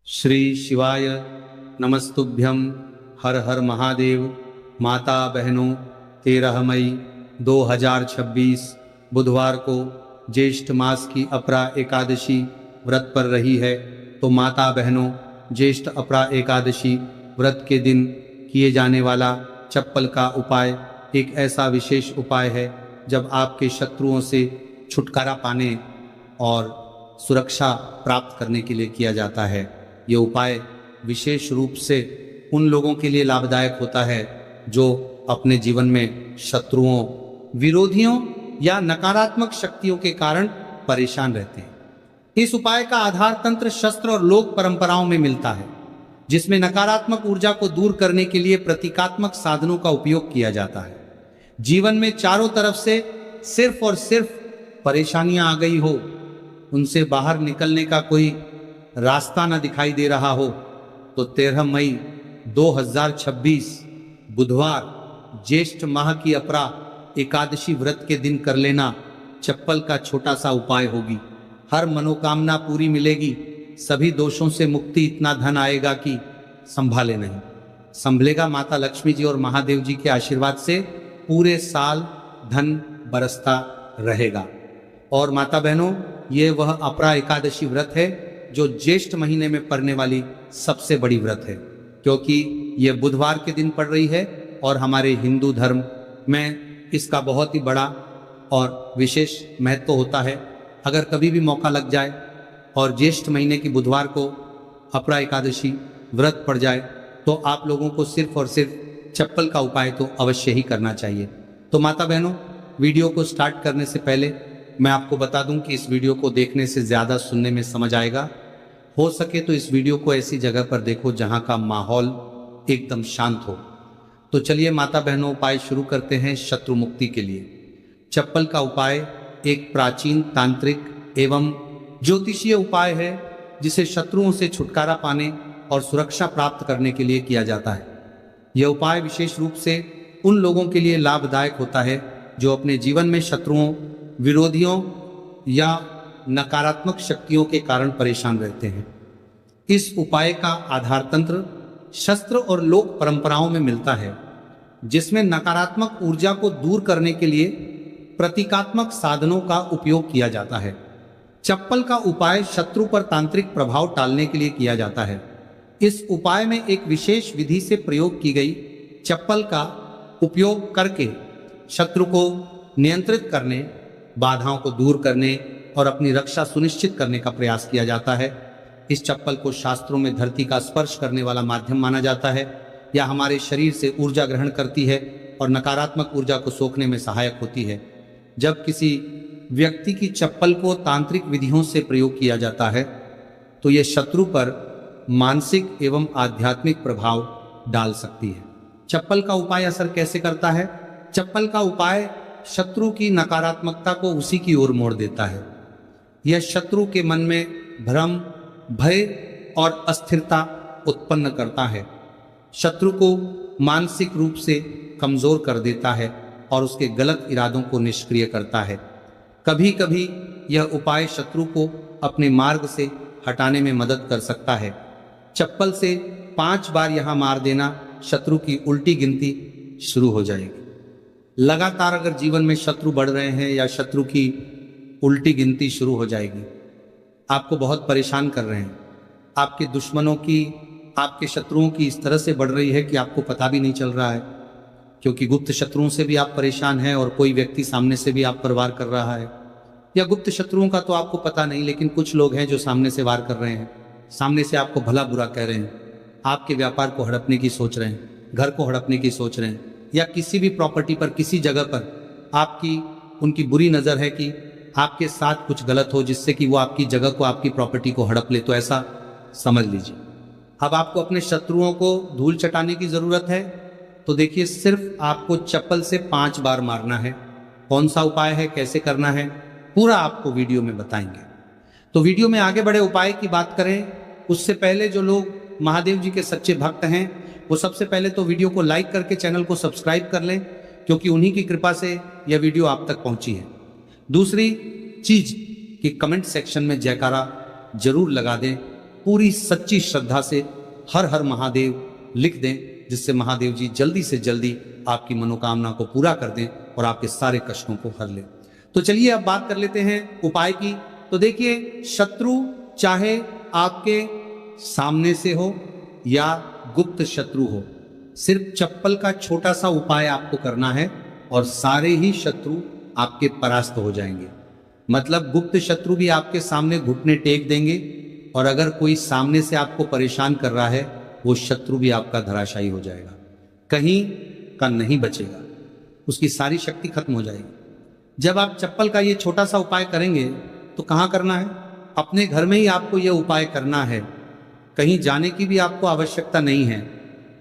श्री शिवाय नमस्तुभ्यम। हर हर महादेव। माता बहनों, 13 मई 2026 बुधवार को ज्येष्ठ मास की अपरा एकादशी व्रत पर रही है। तो माता बहनों, ज्येष्ठ अपरा एकादशी व्रत के दिन किए जाने वाला चप्पल का उपाय एक ऐसा विशेष उपाय है जब आपके शत्रुओं से छुटकारा पाने और सुरक्षा प्राप्त करने के लिए किया जाता है। ये उपाय विशेष रूप से उन लोगों के लिए लाभदायक होता है जो अपने जीवन में शत्रुओं, विरोधियों या नकारात्मक शक्तियों के कारण परेशान रहते हैं। इस उपाय का आधार तंत्र शस्त्र और लोक परंपराओं में मिलता है, जिसमें नकारात्मक ऊर्जा को दूर करने के लिए प्रतीकात्मक साधनों का उपयोग किया जाता है। जीवन में चारों तरफ से सिर्फ और सिर्फ परेशानियां आ गई हो, उनसे बाहर निकलने का कोई रास्ता न दिखाई दे रहा हो, तो 13 मई 2026 बुधवार ज्येष्ठ माह की अपरा एकादशी व्रत के दिन कर लेना चप्पल का छोटा सा उपाय होगी। हर मनोकामना पूरी मिलेगी, सभी दोषों से मुक्ति, इतना धन आएगा कि संभाले नहीं। संभलेगा माता लक्ष्मी जी और महादेव जी के आशीर्वाद से पूरे साल धन बरसता रहेगा। और माता बहनों, ये वह अपरा एकादशी व्रत है जो ज्येष्ठ महीने में पड़ने वाली सबसे बड़ी व्रत है, क्योंकि यह बुधवार के दिन पड़ रही है और हमारे हिंदू धर्म में इसका बहुत ही बड़ा और विशेष महत्व होता है। अगर कभी भी मौका लग जाए और ज्येष्ठ महीने की बुधवार को अपरा एकादशी व्रत पड़ जाए, तो आप लोगों को सिर्फ और सिर्फ चप्पल का उपाय तो अवश्य ही करना चाहिए। तो माता बहनों, वीडियो को स्टार्ट करने से पहले मैं आपको बता दूं कि इस वीडियो को देखने से ज़्यादा सुनने में समझ आएगा। हो सके तो इस वीडियो को ऐसी जगह पर देखो जहां का माहौल एकदम शांत हो। तो चलिए माता बहनों, उपाय शुरू करते हैं शत्रु मुक्ति के लिए। चप्पल का उपाय एक प्राचीन तांत्रिक एवं ज्योतिषीय उपाय है जिसे शत्रुओं से छुटकारा पाने और सुरक्षा प्राप्त करने के लिए किया जाता है। यह उपाय विशेष रूप से उन लोगों के लिए लाभदायक होता है जो अपने जीवन में शत्रुओं, विरोधियों या नकारात्मक शक्तियों के कारण परेशान रहते हैं। इस उपाय का आधार तंत्र शस्त्र और लोक परंपराओं में मिलता है, जिसमें नकारात्मक ऊर्जा को दूर करने के लिए प्रतीकात्मक साधनों का उपयोग किया जाता है। चप्पल का उपाय शत्रु पर तांत्रिक प्रभाव टालने के लिए किया जाता है। इस उपाय में एक विशेष विधि से प्रयोग की गई चप्पल का उपयोग करके शत्रु को नियंत्रित करने, बाधाओं को दूर करने और अपनी रक्षा सुनिश्चित करने का प्रयास किया जाता है। इस चप्पल को शास्त्रों में धरती का स्पर्श करने वाला माध्यम माना जाता है, या हमारे शरीर से ऊर्जा ग्रहण करती है और नकारात्मक ऊर्जा को सोखने में सहायक होती है। जब किसी व्यक्ति की चप्पल को तांत्रिक विधियों से प्रयोग किया जाता है, तो यह शत्रु पर मानसिक एवं आध्यात्मिक प्रभाव डाल सकती है। चप्पल का उपाय असर कैसे करता है? चप्पल का उपाय शत्रु की नकारात्मकता को उसी की ओर मोड़ देता है। यह शत्रु के मन में भ्रम, भय और अस्थिरता उत्पन्न करता है, शत्रु को मानसिक रूप से कमजोर कर देता है और उसके गलत इरादों को निष्क्रिय करता है। कभी कभी यह उपाय शत्रु को अपने मार्ग से हटाने में मदद कर सकता है। चप्पल से 5 बार यहां मार देना, शत्रु की उल्टी गिनती शुरू हो जाएगी। लगातार अगर जीवन में शत्रु बढ़ रहे हैं या शत्रु की उल्टी गिनती शुरू हो जाएगी, आपको बहुत परेशान कर रहे हैं, आपके दुश्मनों की, आपके शत्रुओं की इस तरह से बढ़ रही है कि आपको पता भी नहीं चल रहा है, क्योंकि गुप्त शत्रुओं से भी आप परेशान हैं और कोई व्यक्ति सामने से भी आप पर वार कर रहा है। या गुप्त शत्रुओं का तो आपको पता नहीं, लेकिन कुछ लोग हैं जो सामने से वार कर रहे हैं, सामने से आपको भला बुरा कह रहे हैं, आपके व्यापार को हड़पने की सोच रहे हैं, घर को हड़पने की सोच रहे हैं, या किसी भी प्रॉपर्टी पर, किसी जगह पर आपकी उनकी बुरी नज़र है कि आपके साथ कुछ गलत हो जिससे कि वो आपकी जगह को, आपकी प्रॉपर्टी को हड़प ले। तो ऐसा समझ लीजिए। अब आपको अपने शत्रुओं को धूल चटाने की ज़रूरत है, तो देखिए, सिर्फ आपको चप्पल से 5 बार मारना है। कौन सा उपाय है, कैसे करना है, पूरा आपको वीडियो में बताएंगे। तो वीडियो में आगे बढ़े उपाय की बात करें, उससे पहले जो लोग महादेव जी के सच्चे भक्त हैं, वो सबसे पहले तो वीडियो को लाइक करके चैनल को सब्सक्राइब कर लें, क्योंकि उन्हीं की कृपा से यह वीडियो आप तक पहुंची है। दूसरी चीज कि कमेंट सेक्शन में जयकारा जरूर लगा दें पूरी सच्ची श्रद्धा से हर हर महादेव लिख दें, जिससे महादेव जी जल्दी से जल्दी आपकी मनोकामना को पूरा कर दें और आपके सारे कष्टों को हर लें। तो चलिए अब बात कर लेते हैं उपाय की। तो देखिए, शत्रु चाहे आपके सामने से हो या गुप्त शत्रु हो, सिर्फ चप्पल का छोटा सा उपाय आपको करना है और सारे ही शत्रु आपके परास्त हो जाएंगे। मतलब गुप्त शत्रु भी आपके सामने घुटने टेक देंगे और अगर कोई सामने से आपको परेशान कर रहा है, वो शत्रु भी आपका धराशायी हो जाएगा, कहीं का नहीं बचेगा, उसकी सारी शक्ति खत्म हो जाएगी। जब आप चप्पल का ये छोटा सा उपाय करेंगे तो कहाँ करना है? अपने घर में ही आपको ये उपाय करना है। कहीं जाने की भी आपको आवश्यकता नहीं है,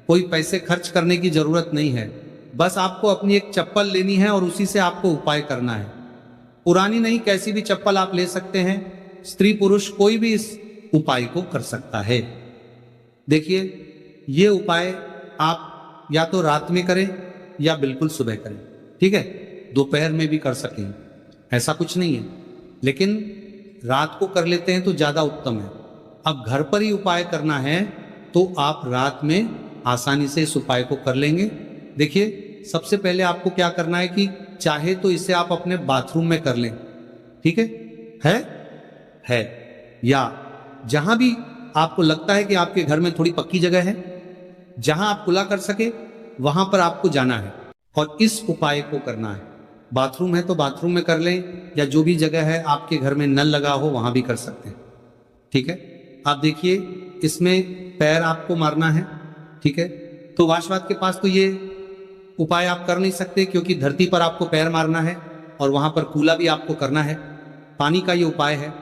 कोई पैसे खर्च करने की जरूरत नहीं है। बस आपको अपनी एक चप्पल लेनी है और उसी से आपको उपाय करना है। पुरानी नहीं, कैसी भी चप्पल आप ले सकते हैं। स्त्री पुरुष कोई भी इस उपाय को कर सकता है। देखिए, ये उपाय आप या तो रात में करें या बिल्कुल सुबह करें, ठीक है? दोपहर में भी कर सकें, ऐसा कुछ नहीं है, लेकिन रात को कर लेते हैं तो ज्यादा उत्तम है। अब घर पर ही उपाय करना है तो आप रात में आसानी से इस उपाय को कर लेंगे। देखिए, सबसे पहले आपको क्या करना है कि चाहे तो इसे आप अपने बाथरूम में कर लें, ठीक है या जहां भी आपको लगता है कि आपके घर में थोड़ी पक्की जगह है, जहां आप कुला कर सके, वहां पर आपको जाना है और इस उपाय को करना है। बाथरूम है तो बाथरूम में कर लें, या जो भी जगह है आपके घर में नल लगा हो वहां भी कर सकते हैं, ठीक है? आप देखिए, इसमें पैर आपको मारना है, ठीक है? तो वाशवाद के पास तो ये उपाय आप कर नहीं सकते, क्योंकि धरती पर आपको पैर मारना है और वहां पर कूला भी आपको करना है। पानी का ये उपाय है।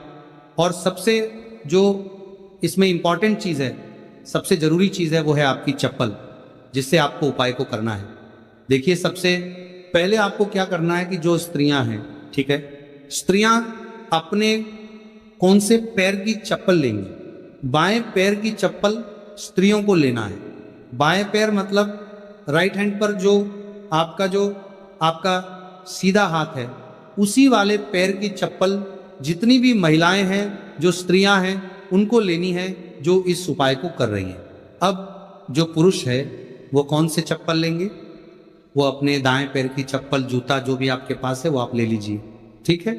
और सबसे जो इसमें इंपॉर्टेंट चीज है, सबसे जरूरी चीज है, वो है आपकी चप्पल, जिससे आपको उपाय को करना है। देखिए, सबसे पहले आपको क्या करना है कि जो स्त्रियां हैं, ठीक है, स्त्रियां अपने कौन से पैर की चप्पल लेंगी? बाएं पैर की चप्पल स्त्रियों को लेना है। बाएं पैर मतलब राइट हैंड पर जो आपका सीधा हाथ है, उसी वाले पैर की चप्पल जितनी भी महिलाएं हैं, जो स्त्रियां हैं, उनको लेनी है, जो इस उपाय को कर रही हैं। अब जो पुरुष है वो कौन से चप्पल लेंगे? वो अपने दाएं पैर की चप्पल, जूता जो भी आपके पास है वो आप ले लीजिए, ठीक है?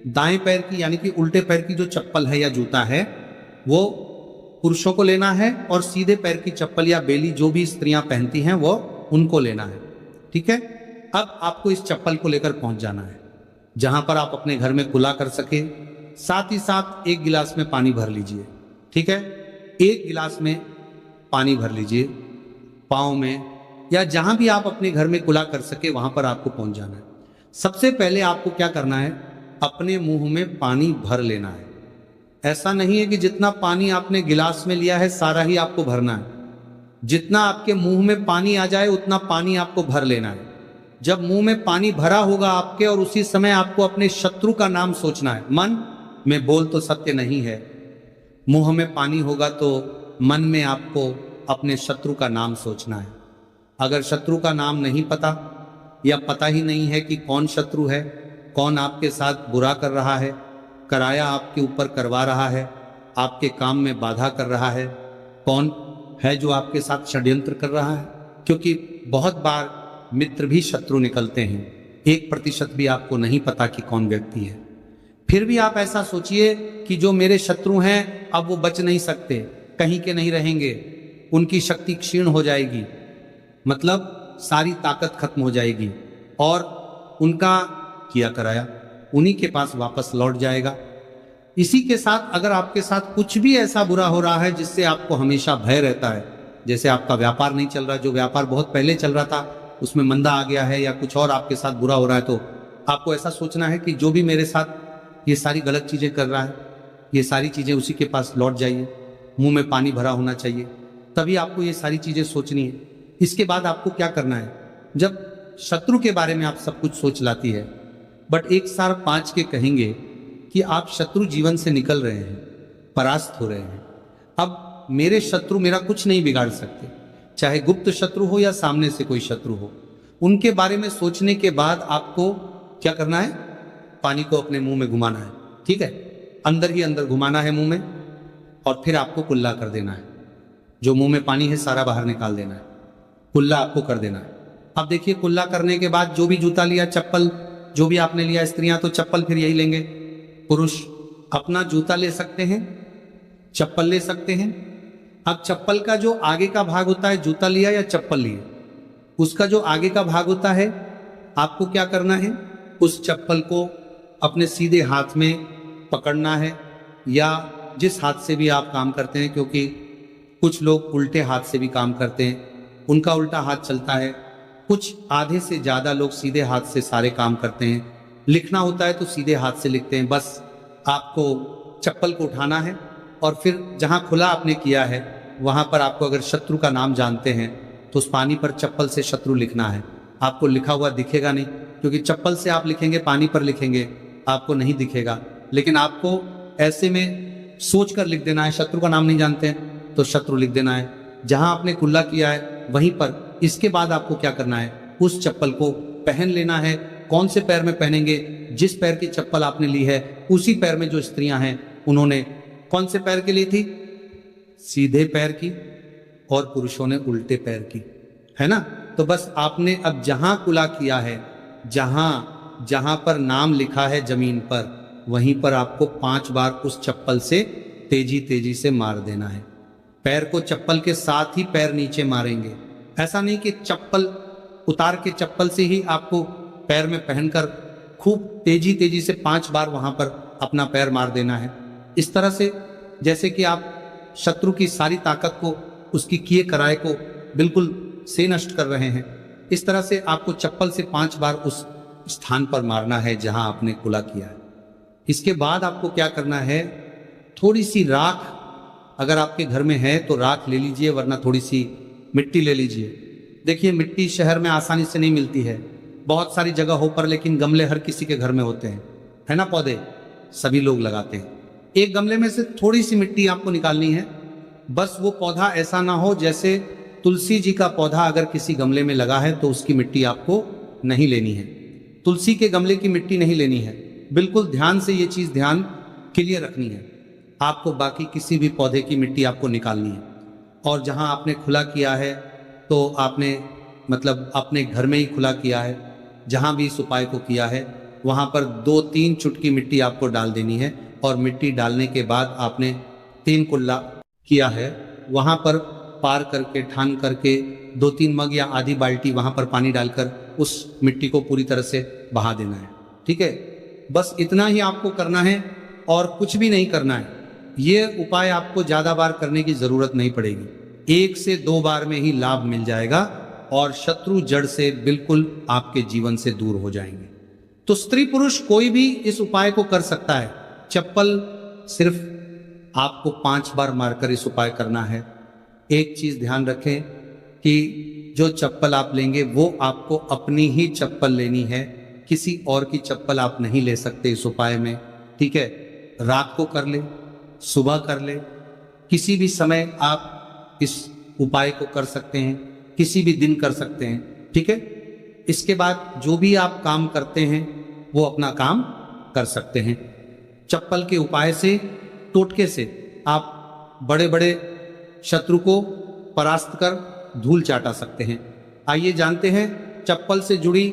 दाएं पैर की यानी कि उल्टे पैर की जो चप्पल है या जूता है वो पुरुषों को लेना है, और सीधे पैर की चप्पल या बेली जो भी स्त्रियां पहनती हैं वो उनको लेना है, ठीक है? अब आपको इस चप्पल को लेकर पहुंच जाना है जहां पर आप अपने घर में कुला कर सके। साथ ही साथ एक गिलास में पानी भर लीजिए, ठीक है? एक गिलास में पानी भर लीजिए, पाँव में या जहां भी आप अपने घर में कुला कर सके वहां पर आपको पहुंच जाना है। सबसे पहले आपको क्या करना है? अपने मुंह में पानी भर लेना है। ऐसा नहीं है कि जितना पानी आपने गिलास में लिया है सारा ही आपको भरना है। जितना आपके मुंह में पानी आ जाए उतना पानी आपको भर लेना है। जब मुंह में पानी भरा होगा आपके, और उसी समय आपको अपने शत्रु का नाम सोचना है। मन में बोल तो सत्य नहीं है, मुंह में पानी होगा तो मन में आपको अपने शत्रु का नाम सोचना है। अगर शत्रु का नाम नहीं पता या पता ही नहीं है कि कौन शत्रु है, कौन आपके साथ बुरा कर रहा है, कराया आपके ऊपर करवा रहा है, आपके काम में बाधा कर रहा है, कौन है जो आपके साथ षड्यंत्र कर रहा है, क्योंकि बहुत बार मित्र भी शत्रु निकलते हैं। 1% भी आपको नहीं पता कि कौन व्यक्ति है। फिर भी आप ऐसा सोचिए कि जो मेरे शत्रु हैं अब वो बच नहीं सकते, कहीं के नहीं रहेंगे, उनकी शक्ति क्षीण हो जाएगी, मतलब सारी ताकत खत्म हो जाएगी और उनका किया कराया उन्हीं के पास वापस लौट जाएगा। इसी के साथ अगर आपके साथ कुछ भी ऐसा बुरा हो रहा है जिससे आपको हमेशा भय रहता है, जैसे आपका व्यापार नहीं चल रहा, जो व्यापार बहुत पहले चल रहा था उसमें मंदा आ गया है, या कुछ और आपके साथ बुरा हो रहा है, तो आपको ऐसा सोचना है कि जो भी मेरे साथ ये सारी गलत चीजें कर रहा है, ये सारी चीजें उसी के पास लौट जाइए। मुंह में पानी भरा होना चाहिए, तभी आपको ये सारी चीजें सोचनी है। इसके बाद आपको क्या करना है? जब शत्रु के बारे में आप सब कुछ सोच लाती है, बट 1 सार 5 के कहेंगे कि आप शत्रु जीवन से निकल रहे हैं, परास्त हो रहे हैं। अब मेरे शत्रु मेरा कुछ नहीं बिगाड़ सकते, चाहे गुप्त शत्रु हो या सामने से कोई शत्रु हो। उनके बारे में सोचने के बाद आपको क्या करना है? पानी को अपने मुंह में घुमाना है, ठीक है? अंदर ही अंदर घुमाना है मुंह में। और फिर आपको कुल्ला कर देना है। जो मुंह में पानी है सारा बाहर निकाल देना है, कुल्ला आपको कर देना है। अब देखिए, कुल्ला करने के बाद जो भी जूता लिया, चप्पल जो भी आपने लिया, स्त्रियां तो चप्पल फिर यही लेंगे, पुरुष अपना जूता ले सकते हैं, चप्पल ले सकते हैं। अब चप्पल का जो आगे का भाग होता है, जूता लिया या चप्पल लिए, उसका जो आगे का भाग होता है, आपको क्या करना है, उस चप्पल को अपने सीधे हाथ में पकड़ना है, या जिस हाथ से भी आप काम करते हैं, क्योंकि कुछ लोग उल्टे हाथ से भी काम करते हैं, उनका उल्टा हाथ चलता है। कुछ आधे से ज़्यादा लोग सीधे हाथ से सारे काम करते हैं। लिखना होता है तो सीधे हाथ से लिखते हैं। बस आपको चप्पल को उठाना है और फिर जहाँ खुला आपने किया है वहाँ पर आपको, अगर शत्रु का नाम जानते हैं तो उस पानी पर चप्पल से शत्रु लिखना है। आपको लिखा हुआ दिखेगा नहीं, क्योंकि चप्पल से आप लिखेंगे, पानी पर लिखेंगे, आपको नहीं दिखेगा। लेकिन आपको ऐसे में सोच कर लिख देना है। शत्रु का नाम नहीं जानते हैं तो शत्रु लिख देना है। जहां आपने कुल्ला किया है वहीं पर। इसके बाद आपको क्या करना है, उस चप्पल को पहन लेना है। कौन से पैर में पहनेंगे, जिस पैर की चप्पल आपने ली है उसी पैर में। जो स्त्रियां हैं उन्होंने कौन से पैर की ली थी, सीधे पैर की, और पुरुषों ने उल्टे पैर की, है ना। तो बस आपने अब जहां कुल्ला किया है, जहां जहां पर नाम लिखा है जमीन पर, वहीं पर आपको 5 बार उस चप्पल से तेजी तेजी से मार देना है। पैर को चप्पल के साथ ही पैर नीचे मारेंगे। ऐसा नहीं कि चप्पल उतार के चप्पल से ही आपको पैर में पहनकर खूब तेजी तेजी से 5 बार वहां पर अपना पैर मार देना है। इस तरह से जैसे कि आप शत्रु की सारी ताकत को, उसकी किए कराए को बिल्कुल से नष्ट कर रहे हैं। इस तरह से आपको चप्पल से 5 बार उस स्थान पर मारना है जहां आपने कुल्ला किया है। इसके बाद आपको क्या करना है, थोड़ी सी राख अगर आपके घर में है तो राख ले लीजिए, वरना थोड़ी सी मिट्टी ले लीजिए। देखिए, मिट्टी शहर में आसानी से नहीं मिलती है, बहुत सारी जगहों पर, लेकिन गमले हर किसी के घर में होते हैं, है ना। पौधे सभी लोग लगाते हैं। एक गमले में से थोड़ी सी मिट्टी आपको निकालनी है। बस वो पौधा ऐसा ना हो, जैसे तुलसी जी का पौधा अगर किसी गमले में लगा है तो उसकी मिट्टी आपको नहीं लेनी है। तुलसी के गमले की मिट्टी नहीं लेनी है। बिल्कुल ध्यान से ये चीज ध्यान क्लियर रखनी है। आपको बाकी किसी भी पौधे की मिट्टी आपको निकालनी है। और जहां आपने खुला किया है तो आपने मतलब अपने घर में ही खुला किया है, जहां भी इस उपाय को किया है वहां पर 2-3 चुटकी मिट्टी आपको डाल देनी है। और मिट्टी डालने के बाद आपने 3 कुल्ला किया है, वहां पर पार करके, ठान करके 2-3 मग या आधी बाल्टी वहां पर पानी डालकर उस मिट्टी को पूरी तरह से बहा देना है। ठीक है, बस इतना ही आपको करना है और कुछ भी नहीं करना है। ये उपाय आपको ज्यादा बार करने की जरूरत नहीं पड़ेगी। 1 से 2 बार में ही लाभ मिल जाएगा और शत्रु जड़ से बिल्कुल आपके जीवन से दूर हो जाएंगे। तो स्त्री पुरुष कोई भी इस उपाय को कर सकता है। चप्पल सिर्फ आपको 5 बार मारकर इस उपाय करना है। एक चीज ध्यान रखें कि जो चप्पल आप लेंगे वो आपको अपनी ही चप्पल लेनी है, किसी और की चप्पल आप नहीं ले सकते इस उपाय में। ठीक है, रात को कर ले, सुबह कर ले, किसी भी समय आप इस उपाय को कर सकते हैं, किसी भी दिन कर सकते हैं। ठीक है, इसके बाद जो भी आप काम करते हैं वो अपना काम कर सकते हैं। चप्पल के उपाय से, टोटके से आप बड़े बड़े शत्रु को परास्त कर धूल चाटा सकते हैं। आइए जानते हैं चप्पल से जुड़ी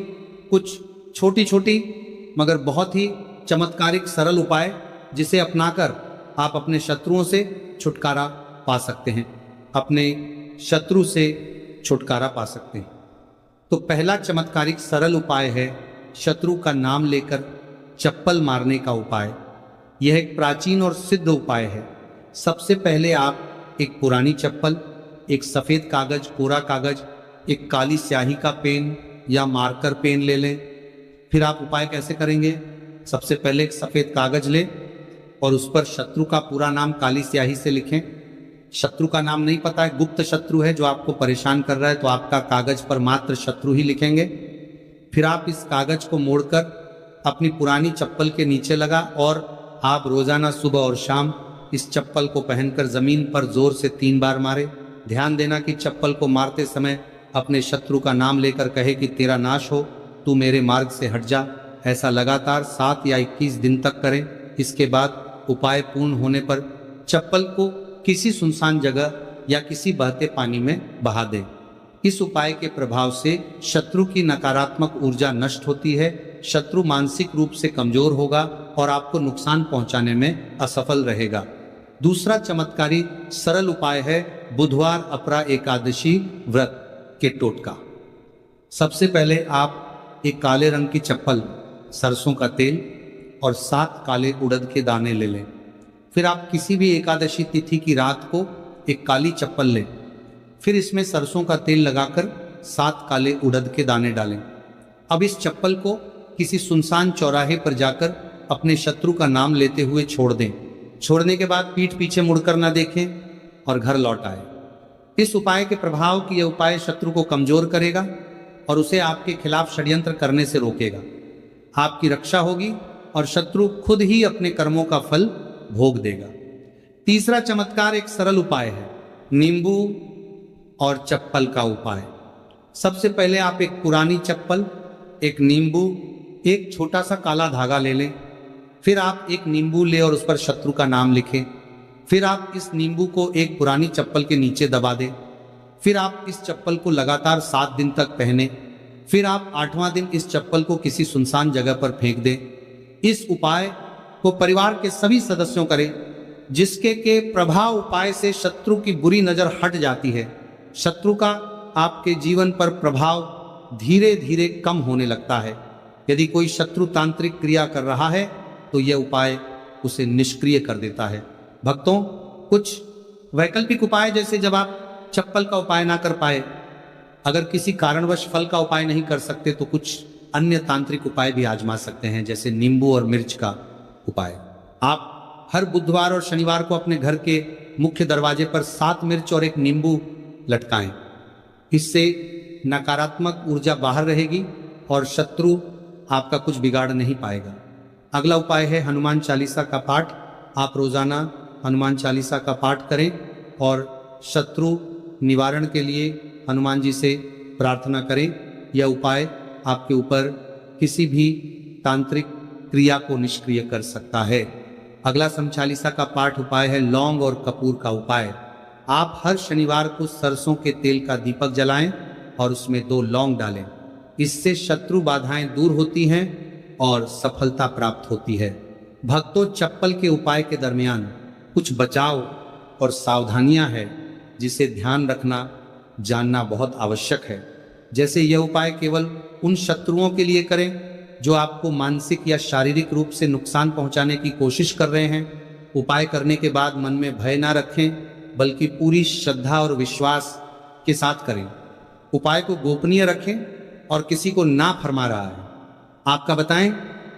कुछ छोटी छोटी मगर बहुत ही चमत्कारिक सरल उपाय, जिसे अपनाकर आप अपने शत्रुओं से छुटकारा पा सकते हैं, अपने शत्रु से छुटकारा पा सकते हैं। तो पहला चमत्कारिक सरल उपाय है शत्रु का नाम लेकर चप्पल मारने का उपाय। यह एक प्राचीन और सिद्ध उपाय है। सबसे पहले आप एक पुरानी चप्पल, एक सफ़ेद कागज, कोरा कागज, एक काली स्याही का पेन या मार्कर पेन ले लें। फिर आप उपाय कैसे करेंगे, सबसे पहले एक सफ़ेद कागज लें और उस पर शत्रु का पूरा नाम काली स्याही से लिखें। शत्रु का नाम नहीं पता है, गुप्त शत्रु है जो आपको परेशान कर रहा है, तो आपका कागज पर मात्र शत्रु ही लिखेंगे। फिर आप इस कागज को मोड़कर अपनी पुरानी चप्पल के नीचे लगा और आप रोजाना सुबह और शाम इस चप्पल को पहनकर जमीन पर जोर से 3 बार मारे। ध्यान देना कि चप्पल को मारते समय अपने शत्रु का नाम लेकर कहे कि तेरा नाश हो, तू मेरे मार्ग से हट जा। ऐसा लगातार 7 या 21 दिन तक करें। इसके बाद उपाय पूर्ण होने पर चप्पल को किसी सुनसान जगह या किसी बहते पानी में बहा दें। इस उपाय के प्रभाव से शत्रु की नकारात्मक ऊर्जा नष्ट होती है, शत्रु मानसिक रूप से कमजोर होगा और आपको नुकसान पहुंचाने में असफल रहेगा। दूसरा चमत्कारी सरल उपाय है बुधवार अपरा एकादशी व्रत के टोटका। सबसे पहले आप एक काले रंग की चप्पल, सरसों का तेल और 7 काले उड़द के दाने ले लें। फिर आप किसी भी एकादशी तिथि की रात को एक काली चप्पल लें। फिर इसमें सरसों का तेल लगाकर 7 काले उड़द के दाने डालें। अब इस चप्पल को किसी सुनसान चौराहे पर जाकर अपने शत्रु का नाम लेते हुए छोड़ दें। छोड़ने के बाद पीठ पीछे मुड़कर ना देखें और घर लौट आए। इस उपाय के प्रभाव की यह उपाय शत्रु को कमजोर करेगा और उसे आपके खिलाफ षड्यंत्र करने से रोकेगा। आपकी रक्षा होगी और शत्रु खुद ही अपने कर्मों का फल भोग देगा। तीसरा चमत्कार एक सरल उपाय है, नींबू और चप्पल का उपाय। सबसे पहले आप एक पुरानी चप्पल, एक नींबू, एक छोटा सा काला धागा ले लें। फिर आप एक नींबू ले और उस पर शत्रु का नाम लिखें। फिर आप इस नींबू को एक पुरानी चप्पल के नीचे दबा दें। फिर आप इस चप्पल को लगातार 7 दिन तक पहने। फिर आप 8वां दिन इस चप्पल को किसी सुनसान जगह पर फेंक दें। इस उपाय को परिवार के सभी सदस्यों करें, जिसके के प्रभाव उपाय से शत्रु की बुरी नजर हट जाती है। शत्रु का आपके जीवन पर प्रभाव धीरे धीरे कम होने लगता है। यदि कोई शत्रु तांत्रिक क्रिया कर रहा है तो यह उपाय उसे निष्क्रिय कर देता है। भक्तों, कुछ वैकल्पिक उपाय, जैसे जब आप चप्पल का उपाय ना कर पाए, अगर किसी कारणवश फल का उपाय नहीं कर सकते तो कुछ अन्य तांत्रिक उपाय भी आजमा सकते हैं, जैसे नींबू और मिर्च का उपाय। आप हर बुधवार और शनिवार को अपने घर के मुख्य दरवाजे पर 7 मिर्च और एक नींबू लटकाएं। इससे नकारात्मक ऊर्जा बाहर रहेगी और शत्रु आपका कुछ बिगाड़ नहीं पाएगा। अगला उपाय है हनुमान चालीसा का पाठ। आप रोजाना हनुमान चालीसा का पाठ करें और शत्रु निवारण के लिए हनुमान जी से प्रार्थना करें। यह उपाय आपके ऊपर किसी भी तांत्रिक क्रिया को निष्क्रिय कर सकता है। अगला समचालीसा का पाठ उपाय है लौंग और कपूर का उपाय। आप हर शनिवार को सरसों के तेल का दीपक जलाएं और उसमें 2 लौंग डालें। इससे शत्रु बाधाएं दूर होती हैं और सफलता प्राप्त होती है। भक्तों, चप्पल के उपाय के दरमियान कुछ बचाव और सावधानियां हैं जिसे ध्यान रखना जानना बहुत आवश्यक है। जैसे यह उपाय केवल उन शत्रुओं के लिए करें जो आपको मानसिक या शारीरिक रूप से नुकसान पहुंचाने की कोशिश कर रहे हैं। उपाय करने के बाद मन में भय ना रखें, बल्कि पूरी श्रद्धा और विश्वास के साथ करें। उपाय को गोपनीय रखें और किसी को ना फरमा रहा है। आपका बताएं,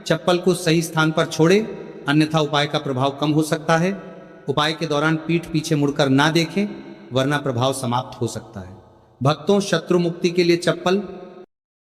चप्पल को सही स्थान पर छोड़े, अन्यथा उपाय का प्रभाव कम हो सकता है। उपाय के दौरान पीठ पीछे मुड़कर ना देखें, वरना प्रभाव समाप्त हो सकता है। भक्तों, शत्रु मुक्ति के लिए चप्पल